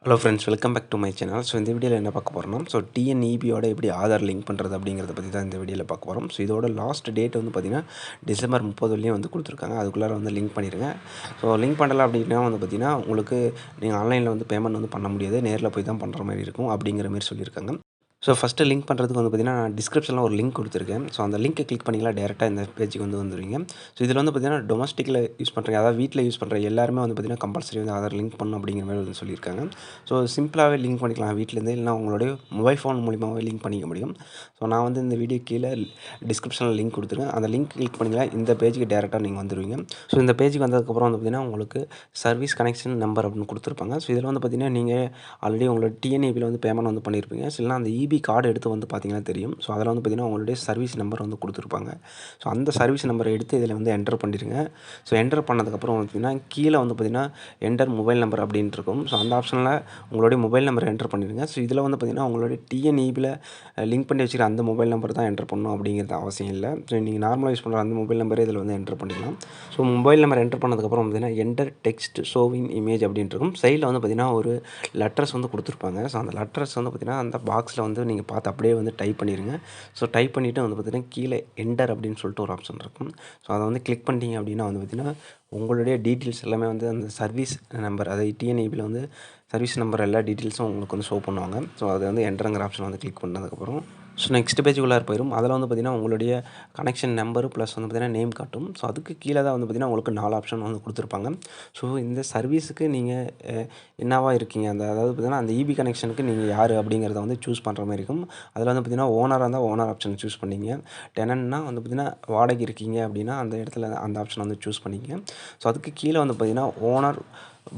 Hello friends, welcome back to my channel. So இந்த வீடியோவில் என்ன பார்க்க போகிறோம்னா, tnebயோட எப்படி ஆதார் லிங்க் பண்ணுறது அப்படிங்கிறத பற்றி தான் இந்த வீடியோவில் பார்க்க போகிறோம். ஸோ இதோட லாஸ்ட் டேட் வந்து பார்த்திங்கன்னா டிசம்பர் 30 வரையும் வந்து கொடுத்துருக்காங்க. அதுக்குள்ளார வந்து லிங்க் பண்ணிடுங்க. ஸோ லிங்க் பண்ணலை அப்படின்னா வந்து பார்த்திங்கன்னா உங்களுக்கு நீங்கள் ஆன்லைனில் வந்து பேமெண்ட் வந்து பண்ண முடியாது, நேரில் போய் தான் பண்ணுற மாதிரி இருக்கும் அப்படிங்கிற மாதிரி சொல்லியிருக்காங்க. ஸோ ஃபஸ்ட்டு லிங்க் பண்ணுறதுக்கு வந்து பார்த்திங்கன்னா நான் டிஸ்கிரிப்ஷனில் ஒரு லிங்க் கொடுத்துருக்கேன். ஸோ அந்த லிங்க்கை கிளிக் பண்ணிங்களா டேரெக்டாக இந்த பேஜுக்கு வந்து வந்துடுவீங்க. ஸோ இதில் வந்து பார்த்திங்கன்னா டொமஸ்டிக்கில் யூஸ் பண்ணுறீங்க, அதாவது வீட்டில் யூஸ் பண்ணுற எல்லாருமே வந்து பார்த்திங்கன்னா கம்பல்சரி வந்து ஆதார் லிங்க் பண்ணணும் அப்படிங்கிற மாதிரி வந்து சொல்லியிருக்காங்க. ஸோ சிம்பிளாகவே லிங்க் பண்ணிக்கலாம் வீட்டிலேருந்து, இல்லைனா உங்களுடைய மொபைல் ஃபோன் மூலிமாவே லிங்க் பண்ணிக்க முடியும். ஸோ நான் வந்து இந்த வீடியோ கீழே டிஸ்கிரிப்ஷனில் லிங்க் கொடுத்துருக்கேன். அந்த லிங்க் கிளிக் பண்ணிங்களா இந்த பேஜுக்கு டேரெக்டாக நீங்கள் வந்துடுவீங்க. ஸோ இந்த பேஜுக்கு வந்ததுக்கப்புறம் வந்து பார்த்திங்கன்னா உங்களுக்கு சர்வீஸ் கனெக்ஷன் நம்பர் அப்படின்னு கொடுத்துருப்பாங்க. ஸோ இதில் வந்து பார்த்திங்கன்னா நீங்கள் ஆல்ரெடி உங்களோட டிஎன்ஏபியில் வந்து பேமெண்ட் வந்து பண்ணியிருப்பீங்க. ஸோ இல்லைனா அந்த இபி கார்டு எடுத்து வந்து பார்த்தீங்கன்னா தெரியும். ஸோ அதில் வந்து பார்த்திங்கன்னா உங்களுடைய சர்வீஸ் நம்பர் வந்து கொடுத்துருப்பாங்க. ஸோ அந்த சர்வீஸ் நம்பரை எடுத்து இதில் வந்து என்டர் பண்ணிடுங்க. ஸோ என்டர் பண்ணதுக்கப்புறம் பார்த்திங்கன்னா கீழே வந்து பார்த்திங்கன்னா என்டர் மொபைல் நம்பர் அப்படின்ட்டு இருக்கும். ஸோ அந்த ஆப்ஷனில் உங்களுடைய மொபைல் நம்பரை என்டர் பண்ணிடுங்க. ஸோ இதில் வந்து பார்த்திங்கன்னா உங்களுடைய டிஎன்இபியில் லிங்க் பண்ணி வச்சுக்கிற அந்த மொபைல் நம்பர் தான் என்டர் பண்ணணும் அப்படிங்கிறது அவசியம் இல்லை. ஸோ நீங்கள் நார்மலாக யூஸ் பண்ணுற அந்த மொபைல் நம்பரே இதில் வந்து என்டர் பண்ணிக்கலாம். ஸோ மொபைல் நம்பர் என்டர் பண்ணதுக்கப்புறம் பார்த்திங்கன்னா என்டர் டெக்ஸ்ட் ஷோவிங் இமேஜ் அப்படின்ட்டு இருக்கும். சைடில் வந்து பார்த்திங்கன்னா ஒரு லெட்டர்ஸ் வந்து கொடுத்துருப்பாங்க. ஸோ அந்த லெட்டர்ஸ் வந்து பார்த்திங்கன்னா அந்த பாக்ஸில் வந்து நீங்கள் பார்த்து அப்படியே வந்து டைப் பண்ணிடுங்க. ஸோ டைப் பண்ணிவிட்டு வந்து பார்த்திங்கன்னா கீழே என்டர் அப்படின்னு சொல்லிட்டு ஒரு ஆப்ஷன் இருக்கும். ஸோ அதை வந்து கிளிக் பண்ணிட்டீங்க அப்படின்னா வந்து பார்த்திங்கன்னா உங்களுடைய டீட்டெயில்ஸ் எல்லாமே வந்து அந்த சர்வீஸ் நம்பர், அதாவது டிஎன்இபியில் வந்து சர்வீஸ் நம்பர் எல்லா டீட்டெயில்ஸும் உங்களுக்கு வந்து ஷோ பண்ணுவாங்க. ஸோ அதை வந்து என்டருங்கிற ஆப்ஷன் வந்து கிளிக் பண்ணதுக்கப்புறம் ஸோ நெக்ஸ்ட் பேஜுக்குள்ளார போயிடும். அதில் வந்து பார்த்திங்கன்னா உங்களுடைய கனெக்ஷன் நம்பரு ப்ளஸ் வந்து பார்த்திங்கன்னா நேம் காட்டும். ஸோ அதுக்கு கீழே தான் வந்து பார்த்திங்கன்னா உங்களுக்கு 4 ஆப்ஷன் வந்து கொடுத்துருப்பாங்க. ஸோ இந்த சர்வீஸுக்கு நீங்கள் என்னவா இருக்கீங்க, அதாவது பார்த்திங்கன்னா அந்த இபி கனெக்ஷனுக்கு நீங்கள் யார் அப்படிங்கிறத வந்து சூஸ் பண்ணுற மாதிரி இருக்கும். அதில் வந்து பார்த்திங்கன்னா ஓனராக இருந்தால் ஓனர் ஆப்ஷன் சூஸ் பண்ணிங்க. டெனன்னா வந்து பார்த்திங்கன்னா வாடகை இருக்கீங்க அப்படின்னா அந்த இடத்துல அந்த ஆப்ஷன் வந்து சூஸ் பண்ணிங்க. ஸோ அதுக்கு கீழே வந்து பார்த்திங்கன்னா owner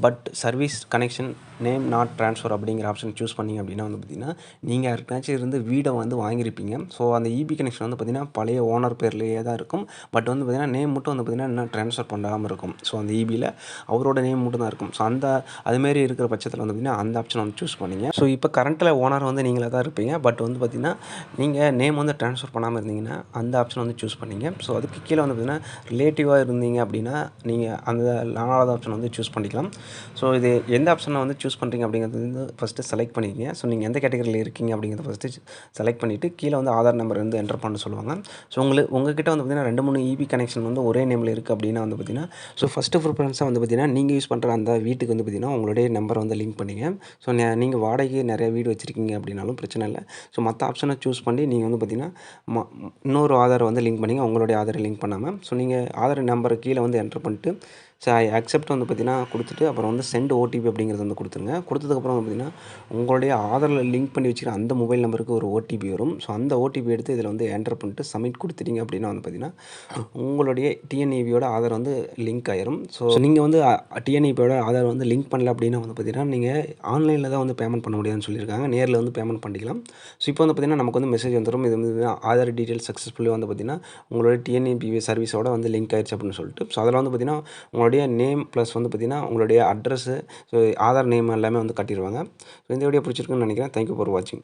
but service connection name not transfer அப்படிங்கிற ஆப்ஷன் சூஸ் பண்ணிங்க அப்படின்னா வந்து பார்த்திங்கன்னா நீங்கள் யாருக்காச்சும் இருந்து வீடை வந்து வாங்கியிருப்பீங்க. ஸோ அந்த இபி கனெக்ஷன் வந்து பார்த்திங்கன்னா பழைய ஓனர் பேர்லேயே தான் இருக்கும். பட் வந்து பார்த்திங்கன்னா நேம் மட்டும் வந்து பார்த்திங்கன்னா இன்னும் ட்ரான்ஸ்ஃபர் பண்ணாமல் இருக்கும். ஸோ அந்த இபியில் அவரோட நேம் மட்டும் தான் இருக்கும். ஸோ அந்த அதுமாரி இருக்கிற பட்சத்தில் வந்து பார்த்திங்கன்னா அந்த ஆப்ஷன் வந்து சூஸ் பண்ணிங்க. ஸோ இப்போ கரண்ட்டில் ஓனர் வந்து நீங்களாக தான் இருப்பீங்க. பட் வந்து பார்த்திங்கன்னா நீங்கள் நேம் வந்து ட்ரான்ஸ்ஃபர் பண்ணாமல் இருந்தீங்கன்னா அந்த ஆப்ஷன் வந்து சூஸ் பண்ணிங்க. ஸோ அதுக்கு கீழே வந்து பார்த்திங்கன்னா ரிலேட்டிவாக இருந்தீங்க அப்படின்னா நீங்கள் அந்த 4வது ஆப்ஷன் வந்து சூஸ் பண்ணிக்கலாம். ஸோ இது எந்த ஆப்ஷனை வந்து சூஸ் பண்ணுறீங்க அப்படிங்கிறது வந்து ஃபஸ்ட்டு செலக்ட் பண்ணிக்கங்க. ஸோ நீங்கள் எந்த கேட்டகரியில் இருக்கீங்க அப்படிங்கிறத ஃபஸ்ட்டு செலக்ட் பண்ணிவிட்டு கீழே வந்து ஆதார் நம்பர் வந்து என்டர் பண்ண சொல்லுவாங்க. ஸோ உங்கள்கிட்ட வந்து பார்த்திங்கன்னா 2-3 இபி கனெக்ஷன் வந்து ஒரே நேமில் இருக்குது அப்படின்னா வந்து பார்த்திங்கன்னா ஸோ ஃபஸ்ட்டு ப்ரிஃபரன்ஸாக வந்து பார்த்திங்கன்னா நீங்கள் யூஸ் பண்ணுற அந்த வீட்டுக்கு வந்து பார்த்திங்கன்னா உங்களுடைய நம்பரை வந்து லிங்க் பண்ணிங்க. ஸோ நீங்கள் வாடகை நிறைய வீடு வச்சுருக்கீங்க அப்படின்னாலும் பிரச்சனை இல்லை. ஸோ மற்ற ஆப்ஷனை சூஸ் பண்ணி நீங்கள் வந்து பார்த்திங்கன்னா இன்னொரு ஆதாரை வந்து லிங்க் பண்ணிங்க, உங்களுடைய ஆதாரை லிங்க் பண்ணாமல். ஸோ நீங்கள் ஆதார் நம்பரை கீழே வந்து என்டர் பண்ணிட்டு ஸோ ஐ அக்செப்ட் வந்து பார்த்திங்கன்னா கொடுத்துட்டு அப்புறம் வந்து சென்ட் ஓடிபி அப்படிங்கிறது வந்து கொடுத்துருங்க. கொடுத்ததுக்கப்புறம் வந்து பார்த்திங்கன்னா உங்களுடைய ஆதாரில் லிங்க் பண்ணி வச்சுக்கிற அந்த மொபைல் நம்பருக்கு ஒரு ஓடிபி வரும். ஸோ அந்த ஓடிபி எடுத்து இதில் வந்து என்டர் பண்ணிட்டு சப்மிட் கொடுத்துட்டீங்க அப்படின்னா வந்து பார்த்திங்கன்னா உங்களுடைய டிஎன்இபியோட ஆதார் வந்து லிங்க் ஆயிரும். ஸோ நீங்கள் வந்து டிஎன்இபியோட ஆதார் வந்து லிங்க் பண்ணல அப்படின்னா வந்து பார்த்திங்கன்னா நீங்கள் ஆன்லைனில் தான் வந்து பேமெண்ட் பண்ண முடியாதுன்னு சொல்லியிருக்காங்க. நேரில் வந்து பேமெண்ட் பண்ணிக்கலாம். ஸோ இப்போ வந்து பார்த்திங்கன்னா நமக்கு வந்து மெசேஜ் வந்துடும், இது வந்து ஆதார் டீட்டெயில் சக்ஸஸ்ஃபுல்லி வந்து பார்த்திங்கன்னா உங்களுடைய டிஎன்இபி சர்வீஸோட வந்து லிங்க் ஆயிடுச்சு அப்படின்னு சொல்லிட்டு. ஸோ அதில் வந்து பார்த்திங்கன்னா உங்களுடைய நேம் ப்ளஸ் வந்து பார்த்திங்கன்னா உங்களுடைய அட்ரஸ்ஸு, ஸோ ஆதார் நேம் எல்லாமே வந்து காட்டிடுவாங்க. ஸோ இந்த வீடியோ பிடிச்சிருக்குன்னு நினைக்கிறேன். தேங்க்யூ ஃபார் வாட்சிங்.